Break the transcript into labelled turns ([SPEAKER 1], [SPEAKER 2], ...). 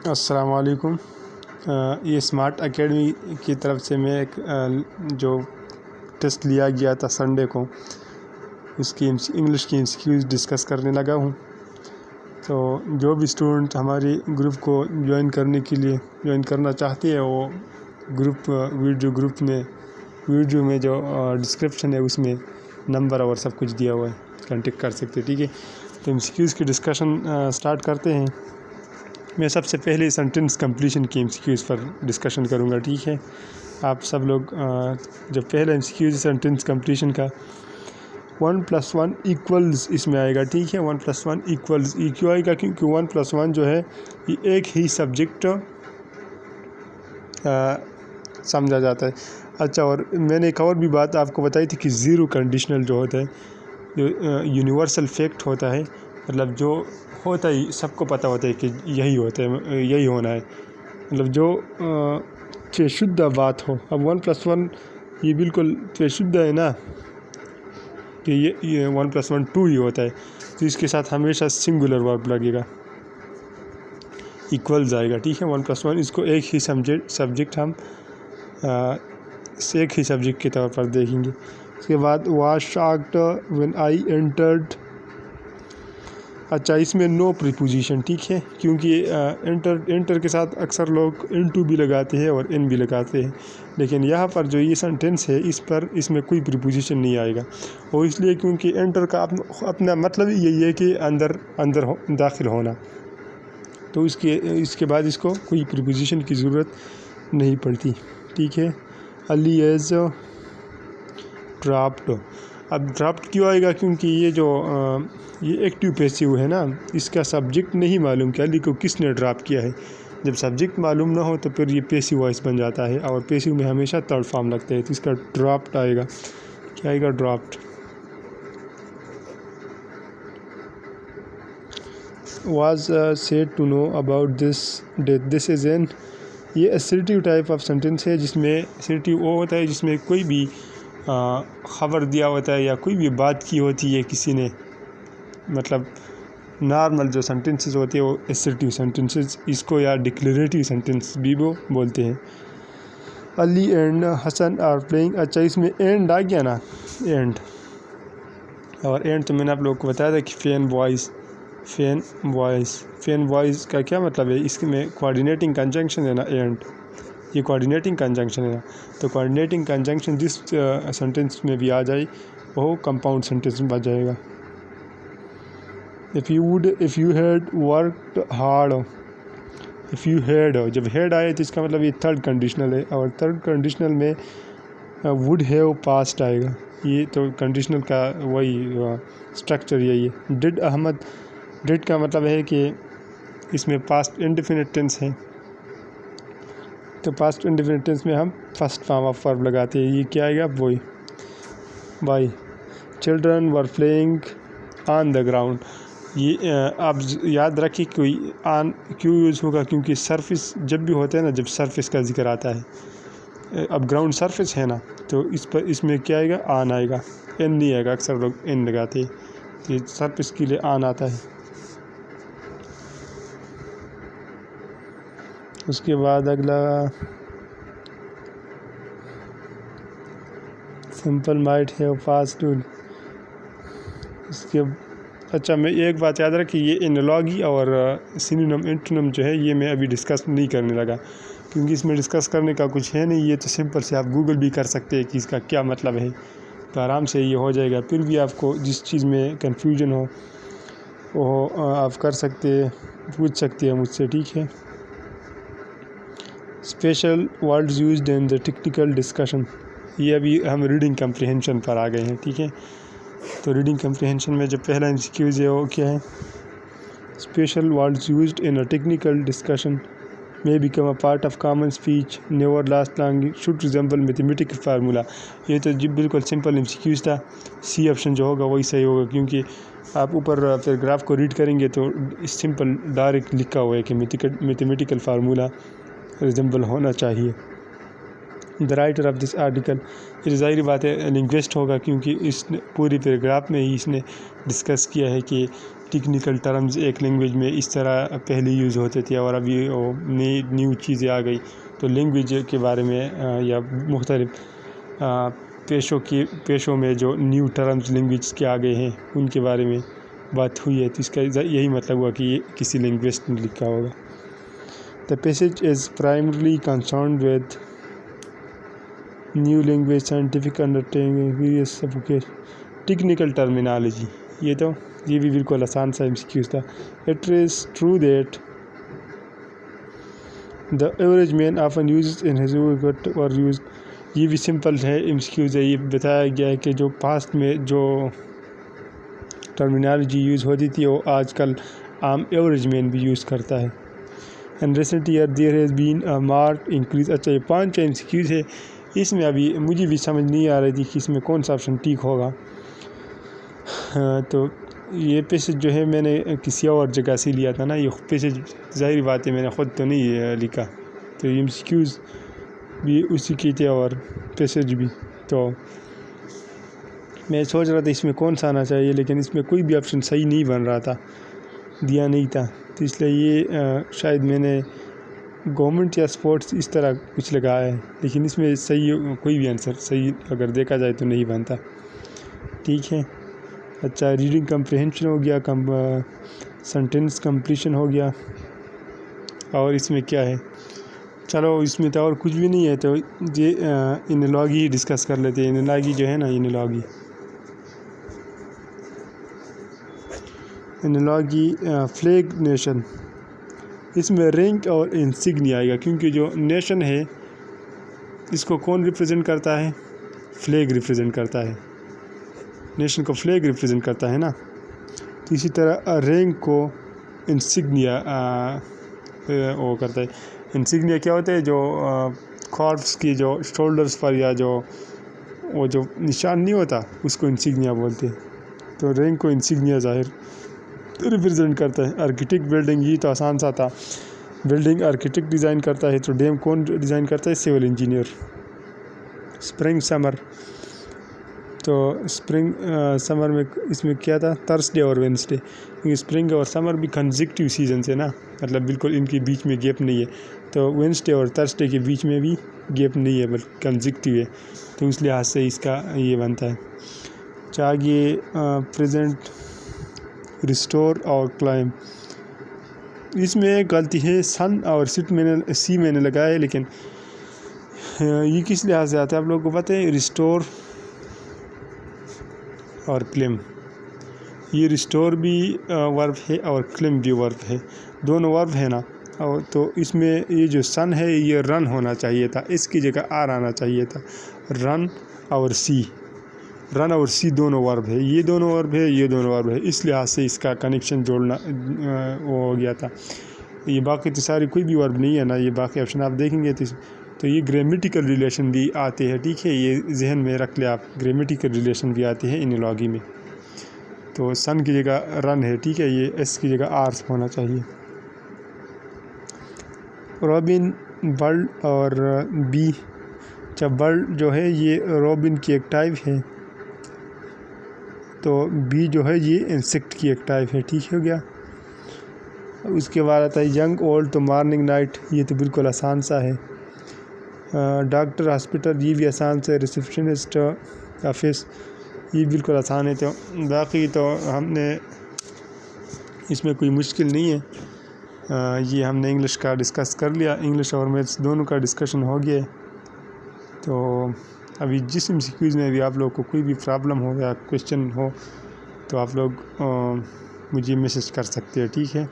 [SPEAKER 1] السلام علیکم۔ یہ اسمارٹ اکیڈمی کی طرف سے میں ایک جو ٹیسٹ لیا گیا تھا سنڈے کو، اس کی انگلش کی MCQs ڈسکس کرنے لگا ہوں۔ تو جو بھی اسٹوڈنٹ ہماری گروپ کو جوائن کرنا چاہتے ہیں، وہ ویڈیو میں جو ڈسکرپشن ہے اس میں نمبر اور سب کچھ دیا ہوا ہے، کانٹیکٹ کر سکتے، ٹھیک ہے۔ تو MCQs کی ڈسکشن سٹارٹ کرتے ہیں۔ میں سب سے پہلے سینٹنس کمپلیشن کی MCQs پر ڈسکشن کروں گا، ٹھیک ہے۔ آپ سب لوگ جو پہلا MCQ سینٹنس کمپلیشن کا 1+1 اس میں آئے گا، ٹھیک ہے۔ 1+1 یہ کیوں آئے گا؟ کیونکہ 1+1 جو ہے یہ ایک ہی سبجیکٹ سمجھا جاتا ہے۔ اچھا، اور میں نے ایک اور بھی بات آپ کو بتائی تھی کہ زیرو کنڈیشنل جو ہوتا ہے، جو یونیورسل فیکٹ ہوتا ہے، مطلب جو ہوتا ہے سب کو پتہ ہوتا ہے کہ یہی ہوتا ہے، یہی ہونا ہے، مطلب جو شدہ بات ہو۔ اب 1+1 یہ بالکل شدہ ہے نا، کہ یہ 1+1 2 ہی ہوتا ہے، تو اس کے ساتھ ہمیشہ سنگولر ورب لگے گا، ایکولز آئے گا، ٹھیک ہے۔ 1+1 اس کو ایک ہی سبجیکٹ ہم ایک ہی سبجیکٹ کے طور پر دیکھیں گے۔ اس کے بعد was shocked when I entered۔ اچھا، اس میں نو پریپوزیشن، ٹھیک ہے، کیونکہ انٹر کے ساتھ اکثر لوگ انٹو بھی لگاتے ہیں اور ان بھی لگاتے ہیں، لیکن یہاں پر جو یہ سینٹنس ہے اس میں کوئی پریپوزیشن نہیں آئے گا، اور اس لیے کیونکہ انٹر کا اپنا مطلب یہی ہے کہ اندر داخل ہونا، تو اس کے بعد اس کو کوئی پریپوزیشن کی ضرورت نہیں پڑتی، ٹھیک ہے۔ علی ایز ڈراپڈ۔ اب ڈراپڈ کیوں آئے گا؟ کیونکہ یہ ایکٹیو پیسیو ہے نا، اس کا سبجیکٹ نہیں معلوم کہ علی کو کس نے ڈراپ کیا ہے۔ جب سبجیکٹ معلوم نہ ہو تو پھر یہ پیسیو وائس بن جاتا ہے، اور پیسیو میں ہمیشہ تھرڈ فارم لگتا ہے، تو اس کا ڈراپڈ آئے گا۔ کیا آئے گا؟ Dropped. was said to know about this death۔ this is an یہ assertive type of sentence ہے، جس میں assertive وہ ہوتا ہے جس میں کوئی بھی خبر دیا ہوتا ہے یا کوئی بھی بات کی ہوتی ہے کسی نے، مطلب نارمل جو سینٹنسز ہوتے ہیں وہ assertive sentences، اس کو یا ڈکلیریٹو سینٹنس بھی وہ بولتے ہیں۔ علی اینڈ حسن آر پلینگ۔ اچھا، اس میں اینڈ آ گیا نا، اینڈ، اور اینڈ تو میں نے آپ لوگوں کو بتایا تھا کہ فین وائس کا کیا مطلب ہے؟ اس میں کوآرڈینیٹنگ کنجنکشن ہے نا، اینڈ یہ کوآرڈینیٹنگ کنجنکشن ہے نا، تو کوآرڈینیٹنگ کنجنکشن جس سینٹنس میں بھی آ جائے وہ کمپاؤنڈ سینٹنس میں بن جائے گا۔ if you had worked hard۔ if you had، جب had آئے تو اس کا مطلب یہ تھرڈ کنڈیشنل ہے، اور تھرڈ کنڈیشنل میں would have past آئے گا، یہ تو کنڈیشنل کا وہی اسٹرکچر یہی ہے۔ ڈڈ احمد۔ ڈڈ کا مطلب ہے کہ اس میں پاسٹ انڈیفینٹ ٹینس ہے، تو پاسٹ انڈیفینٹ ٹینس میں ہم فرسٹ فارم آف ورب لگاتے ہیں، یہ کیا آئے گا؟ وہی by. Children were playing on the ground. یہ آپ یاد رکھیں کوئی آن کیوں یوز ہوگا؟ کیونکہ سرفس جب بھی ہوتا ہے نا، جب سرفس کا ذکر آتا ہے، اب گراؤنڈ سرفس ہے نا، تو اس میں کیا آئے گا؟ آن آئے گا، این نہیں آئے گا، اکثر لوگ این لگاتے ہیں، تو یہ سرفس کے لیے آن آتا ہے۔ اس کے بعد اگلا سمپل مائٹ ہیو پاسڈ۔ اس کے اچھا، میں ایک بات یاد رکھی، یہ انالوگی اور سینونیم انٹونیم جو ہے یہ میں ابھی ڈسکس نہیں کرنے لگا، کیونکہ اس میں ڈسکس کرنے کا کچھ ہے نہیں، یہ تو سمپل سے آپ گوگل بھی کر سکتے ہیں کہ اس کا کیا مطلب ہے، تو آرام سے یہ ہو جائے گا۔ پھر بھی آپ کو جس چیز میں کنفیوژن ہو وہ آپ کر سکتے ہیں، پوچھ سکتے ہیں مجھ سے، ٹھیک ہے۔ Special words used in the technical discussion. یہ ابھی ہم ریڈنگ کمپریہنشن پر آ گئے ہیں، ٹھیک ہے۔ تو ریڈنگ کمپریہنشن میں جو پہلا MCQ ہے وہ کیا ہے؟ Special words used in a technical discussion may become a part of common speech, never last long, should resemble mathematical formula۔ یہ تو جی بالکل سمپل MCQ تھا، سی آپشن جو ہوگا وہی صحیح ہوگا، کیونکہ آپ اوپر پھر گراف کو ریڈ کریں گے تو سمپل ڈائریکٹ لکھا ہوا ہے کہ میتھمیٹیکل فارمولا ریزمبل ہونا چاہیے۔ The writer of this article, یہ ظاہری بات ہے لنگوسٹ ہوگا، کیونکہ اس نے پوری پیراگراف میں ہی اس نے ڈسکس کیا ہے کہ ٹیکنیکل ٹرمز ایک لینگویج میں اس طرح پہلے یوز ہوتے تھے اور ابھی وہ نیو چیزیں آ گئی، تو لینگویج کے بارے میں یا مختلف پیشوں میں جو نیو ٹرمز لینگویج کے آ گئے ہیں ان کے بارے میں بات ہوئی ہے، تو اس کا یہی مطلب ہوا کہ یہ کسی لینگوسٹ نے لکھا ہوگا۔ The passage is primarily concerned with new language, scientific understanding, various technical terminology۔ یہ بھی بالکل آسان سا MCQ تھا۔ It is true that the average man often uses in his work or used۔ یہ بھی سمپل ہے MCQ ہے، یہ بتایا گیا ہے کہ جو پاسٹ میں جو ٹرمینالوجی یوز ہوتی تھی وہ آج کل عام ایوریج مین بھی یوز کرتا ہے۔ And recent year there has been a marked increase۔ اچھا یہ 5 MCQs ہے، اس میں ابھی مجھے بھی سمجھ نہیں آ رہی تھی کہ اس میں کون سا آپشن ٹھیک ہوگا۔ تو یہ پیسج جو ہے میں نے کسی اور جگہ سے لیا تھا نا، یہ پیسج ظاہری بات ہے میں نے خود تو نہیں لکھا، تو یہ MCQs بھی اسی کی تھے اور پیسج بھی۔ تو میں سوچ رہا تھا اس میں کون سا آنا چاہیے، لیکن اس میں کوئی بھی آپشن صحیح نہیں بن رہا تھا، دیا نہیں تھا، تو اس لیے یہ شاید میں نے گورنمنٹ یا سپورٹس اس طرح کچھ لگایا ہے، لیکن اس میں صحیح کوئی بھی آنسر صحیح اگر دیکھا جائے تو نہیں بنتا۔ ٹھیک ہے، اچھا ریڈنگ کمپریہنشن ہو گیا، سینٹینس کمپلیشن ہو گیا، اور اس میں کیا ہے، چلو اس میں تو اور کچھ بھی نہیں ہے، تو یہ انالوجی ڈسکس کر لیتے ہیں۔ انالوجی جو ہے نا، انالوجی فلیگ نیشن، اس میں رینک اور انسگنیا آئے گا، کیونکہ جو نیشن ہے اس کو کون ریپرزینٹ کرتا ہے؟ فلیگ ریپرزینٹ کرتا ہے، نیشن کو فلیگ ریپرزینٹ کرتا ہے نا، تو اسی طرح رینک کو انسگنیا وہ کرتا ہے۔ انسگنیا کیا ہوتا ہے؟ جو کارپس کی جو شولڈرز پر یا وہ جو نشان نہیں ہوتا اس کو انسگنیا بولتے ہیں، تو رینک کو انسگنیا ظاہر ریپرزینٹ کرتا ہے۔ آرکیٹیکٹ بلڈنگ، یہ تو آسان سا تھا، بلڈنگ آرکیٹیکٹ ڈیزائن کرتا ہے، تو ڈیم کون ڈیزائن کرتا ہے؟ Civil engineer. اسپرنگ سمر، تو اسپرنگ سمر میں اس میں کیا تھا؟ تھرسڈے اور وینسڈے، کیونکہ اسپرنگ اور سمر بھی کنزیکٹیو سیزنس ہے نا، مطلب بالکل ان کے بیچ میں گیپ نہیں ہے، تو وینسڈے اور تھرسڈے کے بیچ میں بھی گیپ نہیں ہے بلکہ کنزیکٹیو ہے، تو اس لحاظ سے اس کا یہ بنتا ہے۔ چاہیے پریزنٹ، ریسٹور اور کلائم، اس میں غلطی ہے، سن اور سی میں نے لگایا ہے، لیکن یہ کس لحاظ سے آتا ہے آپ لوگوں کو پتہ ہے؟ ریسٹور اور کلیم، یہ ریسٹور بھی ورب ہے اور کلیم بھی ورب ہے، دونوں ورب ہے نا، اور تو اس میں یہ جو سن ہے یہ رن ہونا چاہیے تھا، اس کی جگہ آر آنا چاہیے تھا، رن اور سی دونوں ورب ہے، یہ دونوں ورب ہے، یہ دونوں ورب ہے، اس لحاظ سے اس کا کنیکشن جوڑنا وہ ہو گیا تھا۔ یہ باقی تو ساری کوئی بھی ورب نہیں ہے نا، یہ باقی آپشن آپ دیکھیں گے تو یہ گرامیٹیکل ریلیشن بھی آتے ہیں، ٹھیک ہے، یہ ذہن میں رکھ لیں آپ، گرامیٹیکل ریلیشن بھی آتے ہیں انالوجی میں، تو سن کی جگہ رن ہے، ٹھیک ہے، یہ ایس کی جگہ آر ہونا چاہیے۔ رابن، برڈ اور بی، جب برڈ جو ہے یہ رابن کی ایک ٹائپ ہے، تو بی جو ہے یہ انسیکٹ کی ایک ٹائپ ہے، ٹھیک ہو گیا۔ اس کے بعد آتا ہے ینگ اولڈ، تو مارننگ نائٹ، یہ تو بالکل آسان سا ہے۔ ڈاکٹر، ہاسپٹل، یہ بھی آسان سے، ریسیپشنسٹ، آفس، یہ بالکل آسان ہے، تو باقی تو ہم نے اس میں کوئی مشکل نہیں ہے، یہ ہم نے انگلش کا ڈسکس کر لیا، انگلش اور میتھس دونوں کا ڈسکشن ہو گیا ہے، تو ابھی جس MCQs میں بھی آپ لوگ کو کوئی بھی پرابلم ہو یا کویشچن ہو تو آپ لوگ مجھے میسج کر سکتے ہیں، ٹھیک ہے۔